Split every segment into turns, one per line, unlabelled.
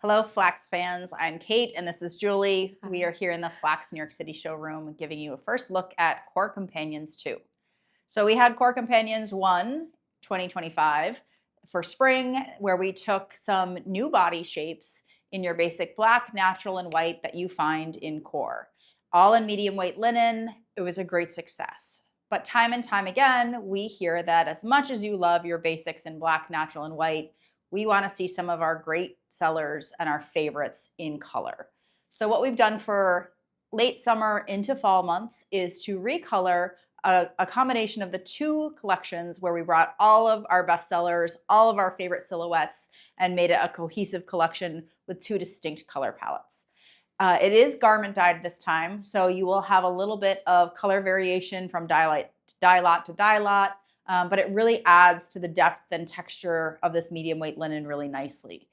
Hello, FLAX fans. I'm Kate, and this is Julie.
Hi.
We are here in the FLAX New York City showroom giving you a first look at Core Companions 2. So we had Core Companions 1, 2025, for spring, where we took some new body shapes in your basic black, natural, and white that you find in Core. All in medium weight linen. It was a great success. But time and time again, we hear that as much as you love your basics in black, natural, and white, we want to see some of our great sellers and our favorites in color. So what we've done for late summer into fall months is to recolor a combination of the two collections where we brought all of our bestsellers, all of our favorite silhouettes, and made it a cohesive collection with two distinct color palettes. It is garment dyed this time, so you will have a little bit of color variation from dye lot to dye lot, but it really adds to the depth and texture of this medium weight linen really nicely.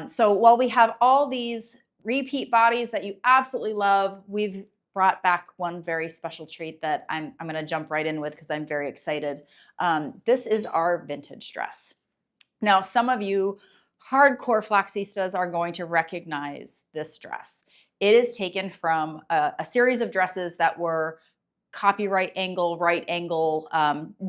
So while we have all these repeat bodies that you absolutely love, we've brought back one very special treat that I'm going to jump right in with because I'm very excited. This is our vintage dress. Now, some of you hardcore flaxistas are going to recognize this dress. It is taken from a series of dresses that were copyright angle, right angle,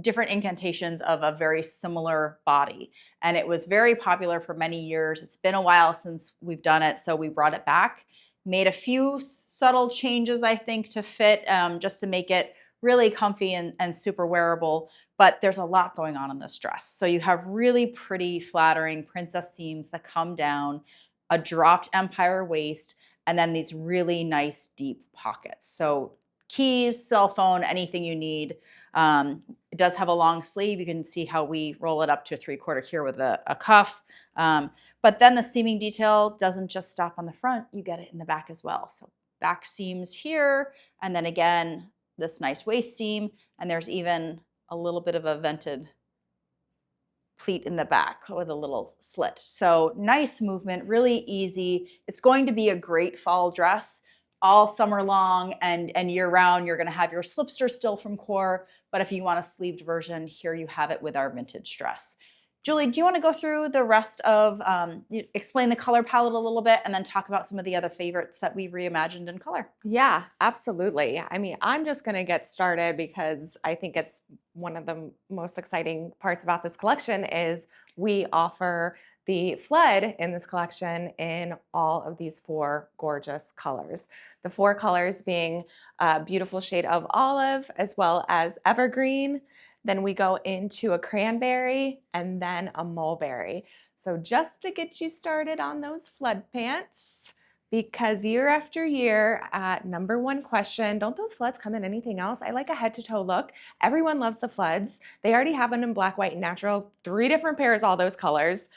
different incantations of a very similar body. And it was very popular for many years. It's been a while since we've done it, so we brought it back. Made a few subtle changes, I think, to fit, just to make it really comfy and super wearable. But there's a lot going on in this dress. So you have really pretty, flattering princess seams that come down, a dropped empire waist, and then these really nice deep pockets. So keys, cell phone, anything you need. It does have a long sleeve. You can see how we roll it up to a 3/4 here with a cuff. But then the seaming detail doesn't just stop on the front. You get it in the back as well. So back seams here, and then again, this nice waist seam. And there's even a little bit of a vented pleat in the back with a little slit. So nice movement, really easy. It's going to be a great fall dress all summer long and year round. You're going to have your slipster still from Core, but if you want a sleeved version, here you have it with our vintage dress. Julie, do you want to go through the rest of, explain the color palette a little bit and then talk about some of the other favorites that we've reimagined in color?
Yeah, absolutely. I mean, I'm just going to get started because I think it's one of the most exciting parts about this collection is we offer the flood in this collection in all of these four gorgeous colors. The four colors being a beautiful shade of olive as well as evergreen. Then we go into a cranberry and then a mulberry. So just to get you started on those flood pants, because year after year, number one question, don't those floods come in anything else? I like a head to toe look. Everyone loves the floods. They already have them in black, white, and natural, 3 different pairs, all those colors.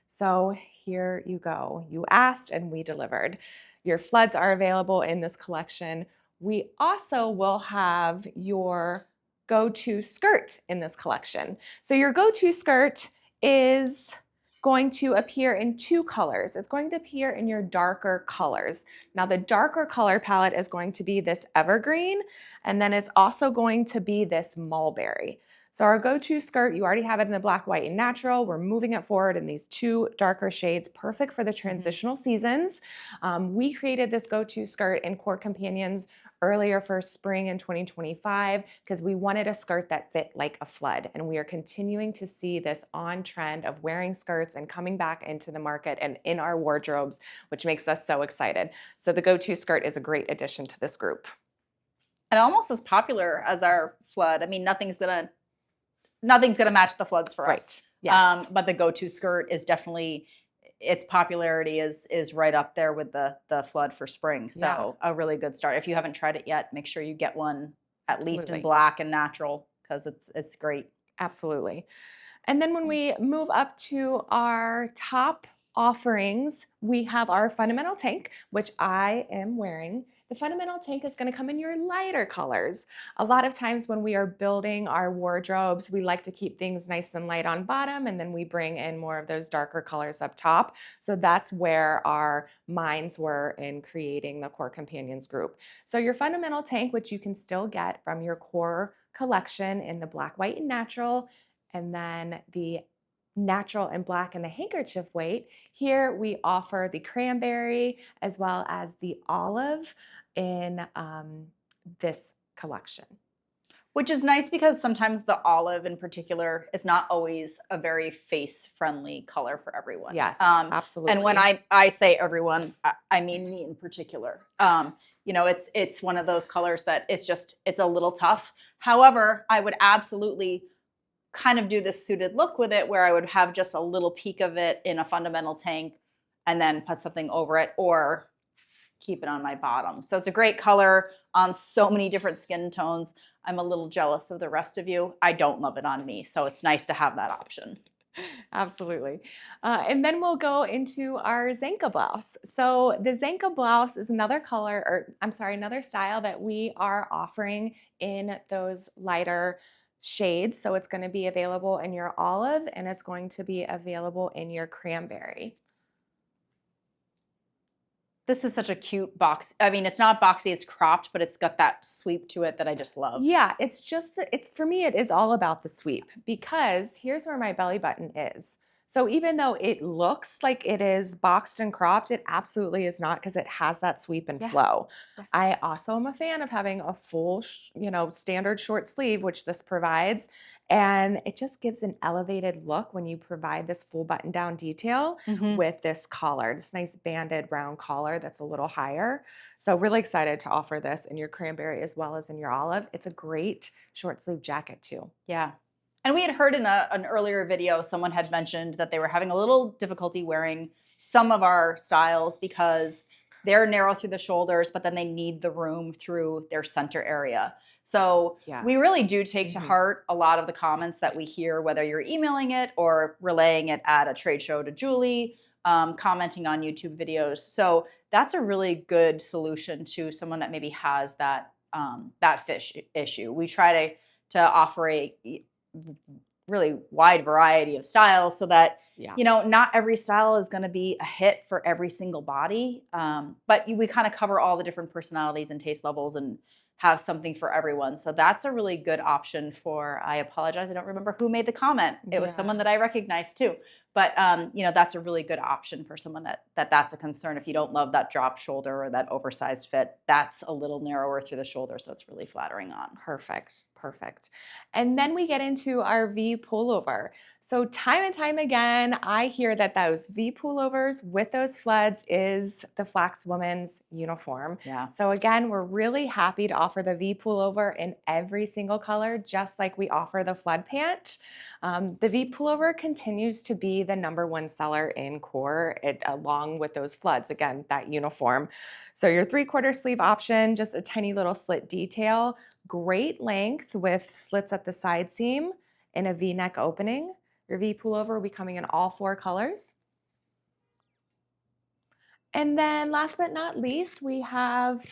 So here you go. You asked and we delivered. Your floods are available in this collection. We also will have your go-to skirt in this collection. So your go-to skirt is going to appear in 2 colors. It's going to appear in your darker colors. Now the darker color palette is going to be this evergreen, and then it's also going to be this mulberry. So our go-to skirt, you already have it in the black, white, and natural. We're moving it forward in these 2 darker shades, perfect for the transitional seasons. We created this go-to skirt in Core Companions earlier for spring in 2025 because we wanted a skirt that fit like a flood, and we are continuing to see this on trend of wearing skirts and coming back into the market and in our wardrobes, which makes us so excited. So the go-to skirt is a great addition to this group.
And almost as popular as our flood. I mean, nothing's gonna match the floods for us.
Yes.
But the go-to skirt is definitely, its popularity is right up there with the flood for spring. So a really good start. If you haven't tried it yet, make sure you get one at least in black and natural because it's great.
Absolutely. And then when we move up to our top offerings, we have our fundamental tank, which I am wearing. The fundamental tank is going to come in your lighter colors. A lot of times when we are building our wardrobes, we like to keep things nice and light on bottom, and then we bring in more of those darker colors up top. So that's where our minds were in creating the Core Companions group. So your fundamental tank, which you can still get from your Core collection in the black, white, and natural, and then the natural and black in the handkerchief weight. Here we offer the cranberry as well as the olive in this collection.
Which is nice because sometimes the olive in particular is not always a very face-friendly color for everyone.
Yes,
And when
absolutely.
I say everyone, I mean me in particular. It's one of those colors that it's a little tough. However, I would absolutely kind of do this suited look with it where I would have just a little peek of it in a fundamental tank and then put something over it or keep it on my bottom. So it's a great color on so many different skin tones. I'm a little jealous of the rest of you. I don't love it on me, so it's nice to have that option.
Absolutely. And then we'll go into our Zdenka blouse. So the Zdenka blouse is another color, or I'm sorry, another style that we are offering in those lighter shades. So it's going to be available in your olive and it's going to be available in your cranberry.
This is such a cute box. I mean, it's not boxy, it's cropped, but it's got that sweep to it that I just love.
Yeah, it's just it's for me, it is all about the sweep because here's where my belly button is. So even though it looks like it is boxed and cropped, it absolutely is not because it has that sweep and
Yeah.
flow.
Right.
I also am a fan of having a full, standard short sleeve, which this provides. And it just gives an elevated look when you provide this full button down detail with this collar, this nice banded round collar that's a little higher. So really excited to offer this in your cranberry as well as in your olive. It's a great short sleeve jacket too.
Yeah. And we had heard in an earlier video, someone had mentioned that they were having a little difficulty wearing some of our styles because they're narrow through the shoulders, but then they need the room through their center area. So
Yeah.
we really do take to
Mhm.
heart a lot of the comments that we hear, whether you're emailing it or relaying it at a trade show to Julie, commenting on YouTube videos. So that's a really good solution to someone that maybe has that fish issue. We try to offer a really wide variety of styles so that
Yeah.
not every style is going to be a hit for every single body, but we kind of cover all the different personalities and taste levels and have something for everyone. So that's a really good option for, I apologize, I don't remember who made the comment. It was someone that I recognized too. But that's a really good option for someone that's a concern. If you don't love that drop shoulder or that oversized fit, that's a little narrower through the shoulder, so it's really flattering on.
Perfect. Perfect. And then we get into our V pullover. So time and time again, I hear that those V pullovers with those floods is the FLAX woman's uniform.
Yeah.
So again, we're really happy to offer the V pullover in every single color, just like we offer the flood pant. The V pullover continues to be the #1 seller in core, along with those floods. Again, that uniform. So your 3/4 sleeve option, just a tiny little slit detail, great length with slits at the side seam and a V-neck opening. Your V pullover will be coming in all 4 colors. And then last but not least, we have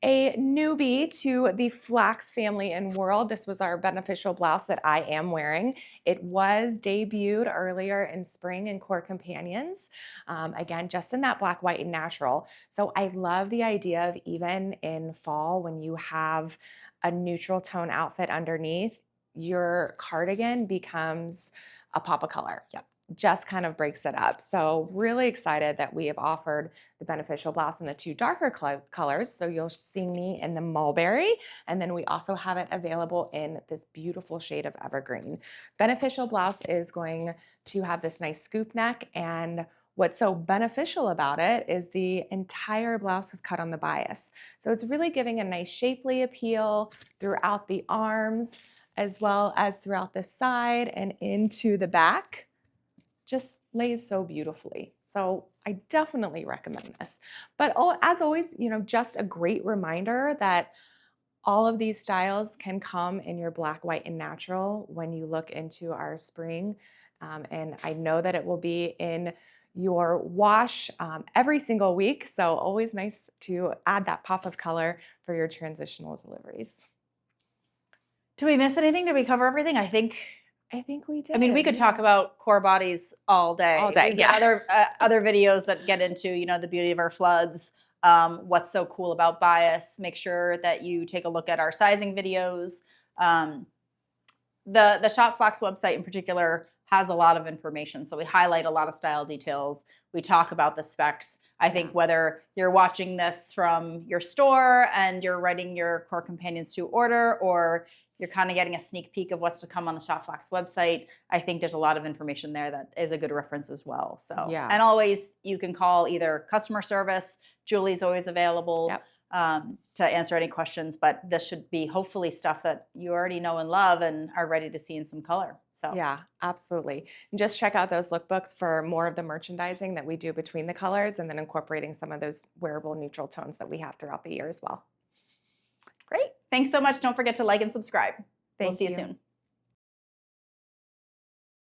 a newbie to the FLAX family and world. This was our beneficial blouse that I am wearing. It was debuted earlier in spring in Core Companions. Again, just in that black, white, and natural. So I love the idea of even in fall when you have a neutral tone outfit underneath, your cardigan becomes a pop of color. Yep. Just kind of breaks it up. So really excited that we have offered the beneficial blouse in the 2 darker colors. So you'll see me in the mulberry, and then we also have it available in this beautiful shade of evergreen. Beneficial blouse is going to have this nice scoop neck, and what's so beneficial about it is the entire blouse is cut on the bias. So it's really giving a nice shapely appeal throughout the arms as well as throughout the side and into the back. Just lays so beautifully. So I definitely recommend this. But as always, just a great reminder that all of these styles can come in your black, white, and natural when you look into our spring. And I know that it will be in your wash every single week. So always nice to add that pop of color for your transitional deliveries.
Do we miss anything? Did we cover everything? I think
we did.
I mean, we could talk about core bodies all day.
All day,
We've got other videos that get into, the beauty of our floods, what's so cool about bias. Make sure that you take a look at our sizing videos. The Shop FLAX website in particular has a lot of information. So we highlight a lot of style details. We talk about the specs. I think whether you're watching this from your store and you're writing your core companions to order, or you're kind of getting a sneak peek of what's to come on the Shop FLAX website, I think there's a lot of information there that is a good reference as well. So, and always you can call either customer service. Julie's always available to answer any questions, but this should be hopefully stuff that you already know and love and are ready to see in some color. So
yeah, absolutely. And just check out those lookbooks for more of the merchandising that we do between the colors, and then incorporating some of those wearable neutral tones that we have throughout the year as well.
Great. Thanks so much. Don't forget to like and subscribe. We'll see you soon.